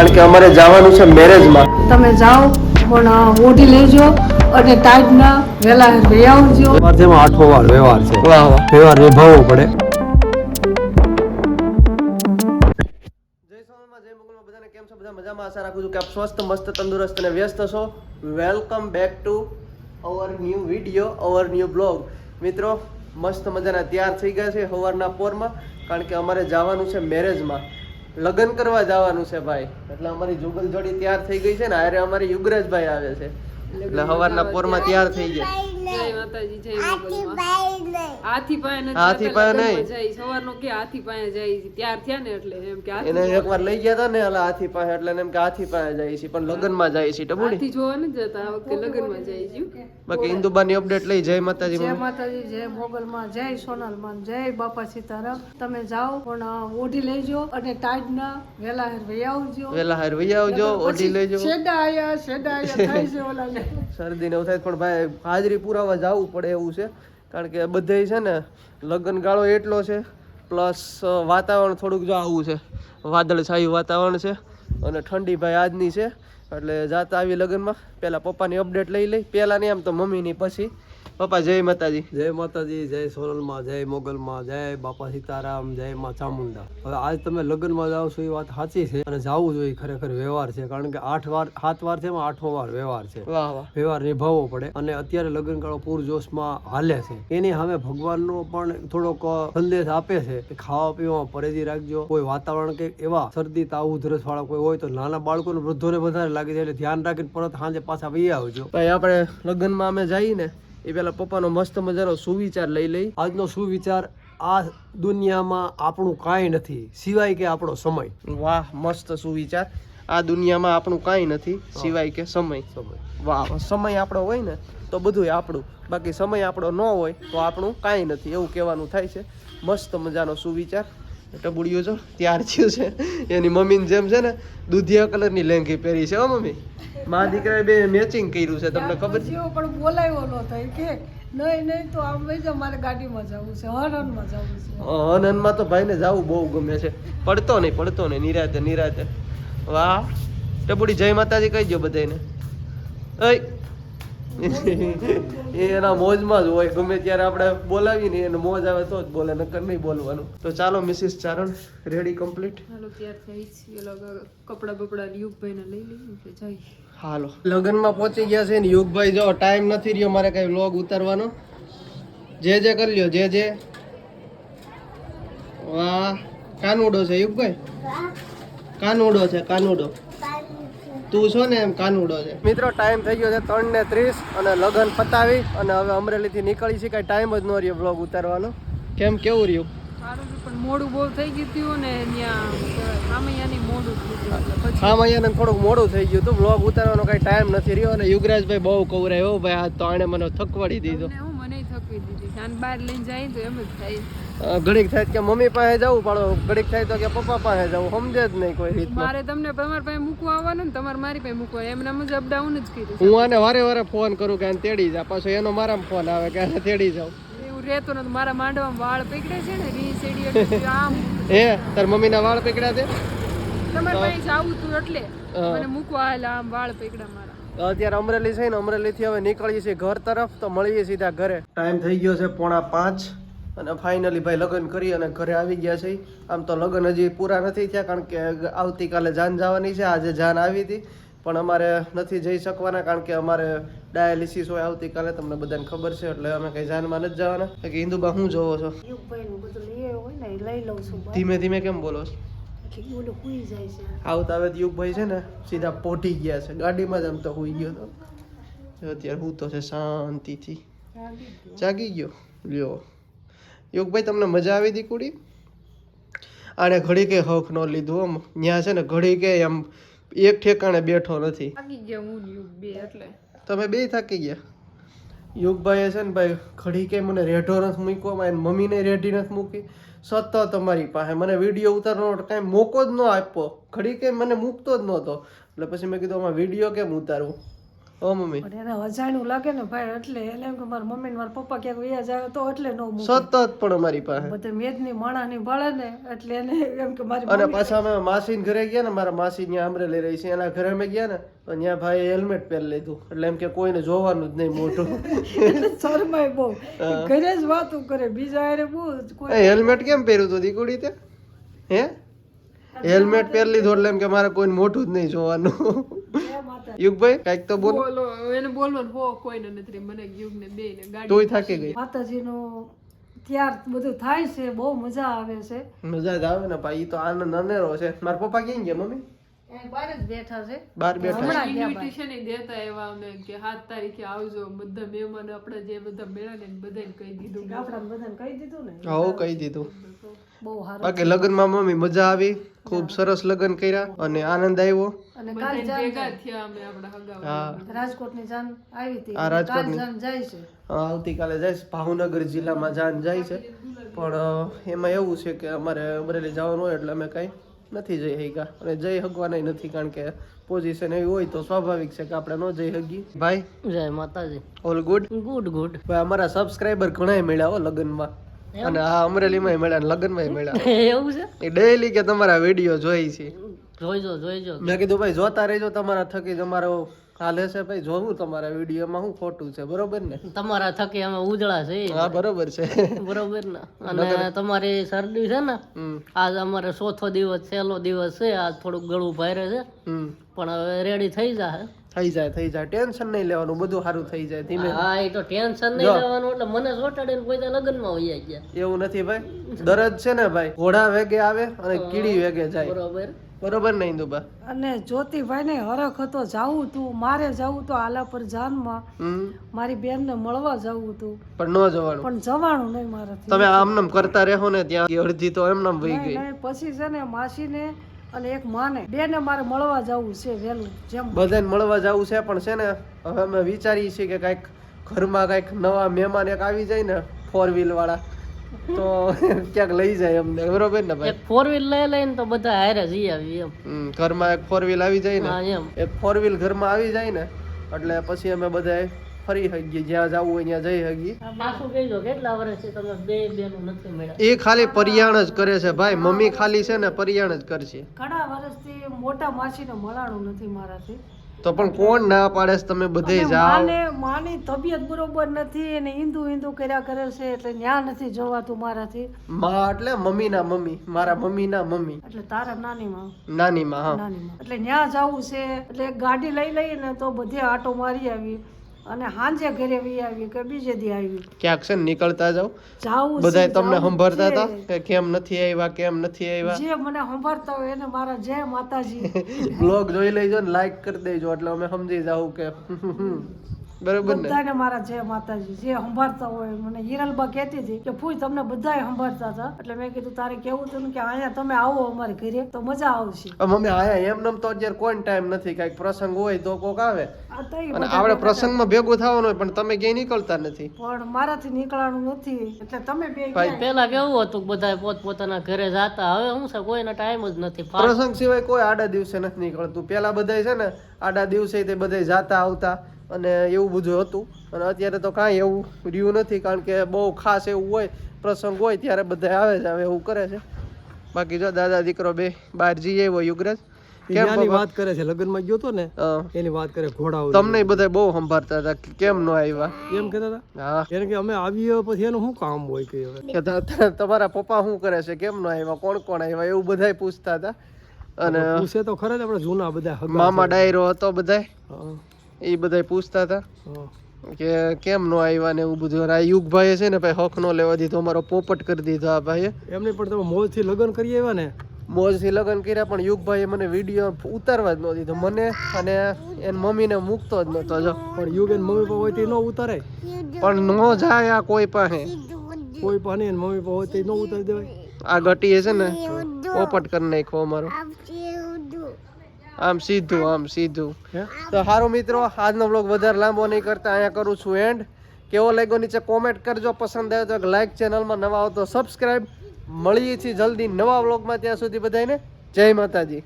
કારણ કે અમારે જવાનું છે મેરેજમાં. તમે જાઓ પણ ઓઢી લેજો અને ટાઈટના વહેલા લઈ આવજો. તેમાં આઠો વાર વ્યવહાર છે. વાહ વાહ. વ્યવહાર નિભાવવો પડે. જય સોનલમાં જય મંગલમાં બધાને કેમ છો? બધા મજામાં? આશા રાખું છું કે આપ સ્વસ્થ મસ્ત તંદુરસ્ત અને વ્યસ્ત છો. Welcome back to our new video, our new blog. મિત્રો મસ્ત મજાના તૈયાર થઈ ગયા છે સવારના પોરમાં, કારણ કે અમારે જવાનું છે મેરેજમાં, લગ્ન કરવા જવાનું છે ભાઈ. એટલે અમારી જુગલ જોડી તૈયાર થઈ ગઈ છે ને, અરે અમારી યુગરાજભાઈ આવે છે એટલે સવારના પોરમાં તૈયાર થઈ ગયા. જય માતાજી, જય મંગલમાં. હાથી પાયે નથી હાથી પાયે જતા, નહીં. લગ્નમાં જાય સવારનો કે હાથી પાયે જાય, ત્યાર થયા ને એટલે એમ કે એને એકવાર લઈ ગયા હતા ને એટલે હાથી પાસે, એટલે એને એમ કે હાથી પાસે જાય છે, પણ લગ્નમાં જાય છે ટબુડી. હાથી જોવા નથી જતા, આ વખતે લગ્નમાં જાય છે. બાકી ઇન્દુબાની અપડેટ લઈ. જય માતાજી જય મમ્મી. માતાજી, જય મોગલમાં, જય સોનલમાં, જય બાપા સીતારામ. તમે જાઓ પણ ઓઢી લેજો અને ટાઈટના વહેલા વહી આવજો. વેલા હાર વહી આવજો, ઓઢી લેજો. શેડા આયા થાય છે ઓલા શરદી ને એવું થાય પણ ભાઈ હાજરી પુરાવા જવું પડે એવું છે, કારણ કે બધે છે ને લગ્ન ગાળો એટલો છે, પ્લસ વાતાવરણ થોડુંક જો આવું છે, વાદળછાયું વાતાવરણ છે અને ઠંડી ભાઈ આજની છે. એટલે જાતા આવી લગ્નમાં પહેલાં પપ્પાની અપડેટ લઈ લઈ. પહેલાં નહીં આમ તો મમ્મીની, પછી પપ્પા. જય માતાજી. જય માતાજી, જય સોનલમાં, જય મોગલમાં, જય બાપા સીતારામ, જય માં ચામુંડા. હવે આજ તમે લગ્નમાં જાઓ છો એ વાત સાચી છે, અને જાવું જોઈએ ખરેખર વ્યવહાર છે, કારણ કે 8 વાર 7 વાર છે એમાં 8મો વાર વ્યવહાર છે. વાહ વાહ. વ્યવહાર નિભાવવો પડે. અને અત્યારે લગ્ન ગાળો પૂરજોશમાં હાલે છે, એની સામે ભગવાનનો પણ થોડોક સંદેશ આપે છે કે ખાવા પીવામાં પરેજી રાખજો. કોઈ વાતાવરણ કે એવા શરદી તાવ ઉધરસ વાળા કોઈ હોય તો નાના બાળકોને વૃદ્ધોને વધારે લાગે છે, એટલે ધ્યાન રાખીને પરત સાંજે પાછા વહી આવજો. ભાઈ આપણે લગ્નમાં અમે જઈએ ને એ પેલા પપ્પાનો મસ્ત મજાનો સુવિચાર લઈ લઈ. આજનો સુવિચાર: આ દુનિયામાં આપણું કાંઈ નથી સિવાય કે આપણો સમય. વાહ, મસ્ત સુવિચાર. આ દુનિયામાં આપણું કાંઈ નથી સિવાય કે સમય. વાહ, સમય આપણો હોય ને તો બધું આપણું, બાકી સમય આપણો ન હોય તો આપણું કાંઈ નથી, એવું કહેવાનું થાય છે. મસ્ત મજાનો સુવિચાર. ટબુડિયો જો ત્યાર થયું છે, એની મમ્મીની જેમ છે ને, દૂધિયા કલરની લેંઘી પહેરી છે. હો મમ્મી, મા દીકરાએ બે મેચિંગ કર્યું છે, તમને ખબર છે? પણ બોલાયો ન થાય કે નહીં તો આમ વઈ જાવ, મારે ગાડીમાં જવું છે, હરણમાં જવું છે. હનનમાં તો ભાઈને જવું બહુ ગમે છે. પડતો નહીં, નિરાતે. વાહ ટબુડી, જય માતાજી કહી દો બધાને. એ એના મોજમાં જ હોય, ગમે ત્યારે આપણે બોલાવીને એને મોજ આવે તો જ બોલે, નકર નહીં બોલવાનું. તો ચાલો મિસિસ ચારણ, રેડી કમ્પ્લીટ. હાલો તૈયાર થઈ છે, કપડા બપડા યુગભાઈને લઈ લઈએ એટલે જઈએ. હાલો લગ્નમાં પહોંચી ગયા છે ને યુગભાઈ, જો ટાઈમ નથી રહ્યો મારે કઈ વ્લોગ ઉતારવાનો. જે કરી લ્યો, જે. વાહ, કાનુડો છે યુગભાઈ, કાનુડો છે, કાનુડો. તું છો ને એમ કાનુડો છે. મિત્રો ટાઈમ થઈ ગયો છે 3:30 અને લગ્ન પતાવી અને હવે અમરેલીથી નીકળી છે. કઈ ટાઈમ જ ન રહ્યો વ્લોગ ઉતારવાનો. કેમ, કેવું રહ્યું? સારું છે, પણ મોડું બહુ થઈ ગયું હતું ને ત્યાં ખામૈયાની મોડું થઈ ગયું એટલે પછી હા, અહીંયા થોડુંક મોડું થઈ ગયું હતું. વ્લોગ ઉતારવાનો કઈ ટાઈમ નથી રહ્યો. અને યુગરાજભાઈ બહુ કવરાયો ભાઈ, આજ તો આણે મને થકવાડી દીધો. મને થકવી દીધી. આને બહાર લઈને જાય તો એમ જ થાય. ઘડીક થાય કે મમ્મી પાસે જવું પડો, ઘડીક થાય તો કે પપ્પા પાસે જવું, સમજે જ નહીં કોઈ રીત. મારે તમને તમારા પાસે મૂકવા આવવાનું ને તમારે મારી પાસે મૂકવા, એમને જ અપડાઉન જ કર્યું. હું આને વારે ફોન કરું કે આને તેડી જા, પાછો એનો મારામાં ફોન આવે કે આને તેડી જાવ. એવું રહેતું નથી. મારા માંડવામાં વાળ પકડે છે ને, રી સેડી આમ. તાર મમ્મીના વાળ પકડ્યા છે? તમારે પાસે જાવું તું એટલે મને મૂકવા આવેલા, આમ વાળ પકડ્યા મારા. અત્યારે અમરેલી છે ને, અમરેલીથી હવે નીકળીએ છીએ ઘર તરફ, તો મળીએ સીધા ઘરે. ટાઈમ થઈ ગયો છે 4:45 અને ફાઇનલી ભાઈ લગ્ન કરી અને ઘરે આવી ગયા છે. આમ તો લગ્ન હજી પૂરા નથી થયા, કારણ કે આવતીકાલે જાન જવાની છે. આજે જાન આવી હતી પણ અમારે નથી જઈ શકવાના, કારણ કે અમારે ડાયાલિસિસ હોય આવતીકાલે, તમને બધાને ખબર છે. એટલે અમે કઈ જાનમાં નથી જવાના. કે હિન્દુબા શું જોવો છો? ધીમે ધીમે કેમ બોલો છો? આવતા હવે યુગભાઈ છે ને સીધા પોઢી ગયા છે ગાડીમાં જ. આમ તો હુઈ ગયો તો અત્યારે હું તો છે શાંતિથી જાગી ગયો. લ્યો યુગભાઈ, તમને મજા આવી હતી કુડી? આને ઘડી કે હક ન લીધું આમ, ત્યાં છે ને ઘડી કે આમ એક ઠેકાણે બેઠો નથી. થાકી ગયા હું યુગ બે, એટલે તમે બે થાકી ગયા. યુગભાઈએ છે ને ભાઈ ઘડી કે મને રેઢો નથી મૂક્યો, મારી મમ્મીને રેઢી નથી મૂકી, સતત તમારી પાસે મને વિડીયો ઉતારવાનો કાંઈ મોકો જ ન આપ્યો. ઘડી કે મને મૂકતો જ નહોતો. એટલે પછી મેં કીધું આમાં વિડીયો કેમ ઉતારવું, ઓ મમ્મી પણ એને અજાણ્યું લાગે ને ભાઈ એટલે એને એમ કે મારા મમ્મી ને મારા પપ્પા ક્યાંક વયા જાય તો એટલે નો મૂકે સતત પણ અમારી પાસે બધે મેદની માણાની ભાળે ને એટલે એને એમ કે મારી અને પાછા અમે માસીને ઘરે ગયા ને મારા માસી ત્યાં અમરેલી રહી છે એના ઘરે અમે ગયા ને તો ત્યાં ભાઈ હેલ્મેટ પહેરી લીધું એટલે એમ કે કોઈને જોવાનું જ નહીં મોઢું એટલે શરમાય બહુ ઘરે જ વાતું કરે બીજા હારે બહુ કોઈ હેલ્મેટ કેમ પહેર્યું હતું દીકુડી તે હે હેલ્મેટ પહેરી લીધું એટલે એમ કે મારે કોઈને મોઢું જ નહીં જોવાનું યુગભાઈ કઈક તો બોલો એને બોલવાનું હો કોઈને નથી મને યુગને બેયને ગાડી તોય થાકી ગઈ માતાજીનું ત્યાર બધું થાય છે બહુ મજા આવે છે મજા જ આવે ને ભાઈ ઈ તો આનંદ અનેરો છે મારા પપ્પા ક્યાં ગયા મમ્મી એ બહાર જ બેઠા છે બહાર બેઠા હમણાં ગયા બહાર. ઇન્વિટેશન દેતા એવા અમે કે 7 તારીખે આવજો બધા મહેમાન આપણે જે બધા મેળા ને બધાને કહી દીધું આપણા બધાને કહી દીધું ને હા કહી દીધું બહુ સારું બાકી લગ્નમાં મમ્મી મજા આવી ખૂબ સરસ લગ્ન કર્યા અને આનંદ આવ્યો અને કાલ જાન ભેગા થયા અમે આપણા હગા હા રાજકોટની જાન આવી હતી આ રાજકોટની. કાલ જાન જાય છે આવતીકાલે જઈશ ભાવનગર જિલ્લામાં જાન જાય છે પણ એમાં એવું છે કે અમારે અમરેલી જવાનું હોય એટલે અમે કઈ નથી જઈ શક્યા અને જઈ શકવાના નથી કારણ કે પોઝિશન એવી હોય તો સ્વાભાવિક છે કે આપણે ન જઈ શકીએ ભાઈ જય માતાજી ઓલ ગુડ ગુડ ગુડ ભાઈ અમારા સબસ્ક્રાઇબર ઘણાય મળ્યા હો લગ્નમાં અને આ અમરેલીમાં મળ્યા ને લગ્નમાં મળ્યા એવું છે એ ડેઈલી કે તમારા વિડીયો જોઈ છે જોઈજો મેં કીધું ભાઈ જોતા રહેજો તમારા થકી જ અમારો હાલે છે ભાઈ જોવું તમારા વિડીયોમાં શું ખોટું છે બરોબર ને તમારા થકી અમે ઉજળા છે હા બરોબર છે બરોબર ને અને તમારી શરદી છે ને હમ આજ અમારે ચોથો દિવસ છેલ્લો દિવસ છે આજ થોડુંક ગળું ભારે છે હમ પણ હવે રેડી થઈ જાય થઈ જાય ટેન્શન નહીં લેવાનું બધું સારું થઈ જાય ધીમે હા એ તો ટેન્શન નહીં લેવાનું એટલે મને ચોટાડીને કોઈ લગ્નમાં વહી ગયા એવું નથી ભાઈ દરજ છે ને ભાઈ ઘોડા વેગે આવે અને કીડી વેગે જાય બરોબર બરોબર ને ઇન્દુબા અને જ્યોતિભાઈ ને હરખ હતો જાવું તું મારે જાવું તો આલાપર જાનમાં હમ મારી બેન ને મળવા જાવું તું પણ ન જવાનું પણ જવાનું નહીં મારાથી તમે આમનામ કરતા રહો ને ત્યાં અડધી તો એમનામ વહી ગઈ નહીં, પછી છે ને માસીને અને એક માને બેને મારે મળવા જવું છે વહેલું જેમ બધાને મળવા જવું છે પણ છે ને હવે અમે વિચારીએ છીએ કે કાંઈક ઘરમાં કાંઈક નવા મહેમાન એક આવી જાય ને 4 વ્હીલ વાળા તો ક્યાંક લઈ જાય અમને બરોબર ને ભાઈ એક 4 વ્હીલ લઈને તો બધા હારે જઈ આવી એમ ઘરમાં એક 4 વ્હીલ આવી જાય હા ને એમ એક 4 વ્હીલ ઘરમાં આવી જાય ને એટલે પછી અમે બધા ફરી શકીએ જ્યાં જવું હોય ત્યાં જઈ શકીએ પાછું કહેજો કેટલા વર્ષથી તમે બે બેનું નથી મળ્યા એ ખાલી પરિયાણ જ કરે છે ભાઈ મમ્મી ખાલી છે ને પરિયાણ જ કરશે ઘણા વર્ષથી મોટા માસીને મળાણું નથી મારાથી તો પણ કોણ ના પાડે છે તમે બધે જાઓ માની તબિયત બરોબર નથી અને હિન્દુ કર્યા કરે છે એટલે ન્યા નથી જોવાતું મારાથી માં એટલે મમ્મીના મમ્મી મારા મમ્મીના મમ્મી એટલે તારા નાનીમાં નાનીમાં હા નાનીમાં એટલે ન્યા જવું છે એટલે એક ગાડી લઈ લઈને તો બધે આટો મારી આવી અને હાંજે ઘરે વી આવી કે બીજે દી આવી ક્યાંક છે ને નીકળતા જાઓ જાવું બધાય છે, તમને જાવું સંભાળતા છે. હતા કે કેમ નથી આવ્યા કેમ નથી આવ્યા જે મને સંભાળતા હોય એને મારા જય માતાજી બ્લોગ જોઈ લેજો ને લાઈક કરી દેજો એટલે અમે સમજી જાવ કે બરોબર ને બધાને મારા જય માતાજી જે સંભાળતા હોય મને હિરલબા કહેતી હતી કે ફૂઈ તમને બધાય સંભાળતા હતા એટલે મેં કીધું તારે કેવું હતું ને કે અહીંયા તમે આવો અમારે ઘરે તો મજા આવશે મમ્મી આયા એમ નમ તો અત્યારે કોઈ ટાઈમ નથી કઈક પ્રસંગ હોય તો કોક આવે આ તો ઈ અને બધા આપણે પ્રસંગમાં ભેગું થવાનું હોય પણ તમે ક્યાંય નીકળતા નથી પણ મારાથી નીકળવાનું નથી એટલે તમે બે ભાઈ, પેલા કેવું હતું બધા પોત પોતાના ઘરે જાતા હવે શું છે કોઈનો ટાઈમ જ નથી પ્રસંગ સિવાય કોઈ આડા દિવસે નથી નીકળતું પેલા બધાય છે ને આડા દિવસે તે બધાય જાતા આવતા અને એવું બધું હતું અને અત્યારે તો કાંઈ એવું રહ્યું નથી કારણ કે બહુ ખાસ એવું હોય પ્રસંગ હોય ત્યારે બધા આવે જ આવે એવું કરે છે બાકી જો દાદા દીકરો બે બહાર જઈએ એવો યુગરાજ કેમ ત્યાંની બાબા? વાત કરે છે લગ્નમાં ગયો તો ને હા. એની વાત કરે ઘોડા તમને બધા બહુ સંભાળતા હતા કે કેમ નો આવ્યા એમ કહેતા હતા હા એને કે અમે આવીએ પછી એનું શું કામ હોય કે હવે કે તમારા પપ્પા શું કરે છે કેમ નો આવ્યા કોણ કોણ આવ્યા એવું બધાય પૂછતા હતા અને પૂછે તો ખરા જ આપણે જૂના બધા હગા મામા ડાયરો હતો બધાય હા, એ બધાય પૂછતા હતા હા. કે કેમ નો આવ્યા ને એવું બધું અને આ યુગભાઈએ છે ને ભાઈ હક નો લેવા દીધો અમારો પોપટ કરી દીધો આ ભાઈએ એમની પણ તમે મોજથી લગ્ન કરી આવ્યા ને મોજથી લગ્ન કર્યા પણ યુગભાઈએ મને વિડીયો ઉતારવા જ ન દીધો મને અને એન મમ્મીને મૂકતો જ નતો જો પણ યુગ એને મમ્મી પપ્પા હોય તે ન ઉતારે પણ નો જાય આ કોઈ પાસે કોઈ પણ એને મમ્મી પપ્પા હોય તે ન ઉતારી દેવાય આ ગટીએ છે ને પોપટ કરી નાખ્યો અમારો આમ સીધું હે તો સારું મિત્રો આજનો બ્લોગ વધારે લાંબો નહીં કરતા અહીંયા કરું છું એન્ડ કેવો લાગ્યો નીચે કોમેન્ટ કરજો પસંદ આવ્યો તો લાઈક ચેનલમાં નવા હો તો સબસ્ક્રાઈબ મળીએ છીએ જલ્દી નવા બ્લોગમાં ત્યાં સુધી બધાને જય માતાજી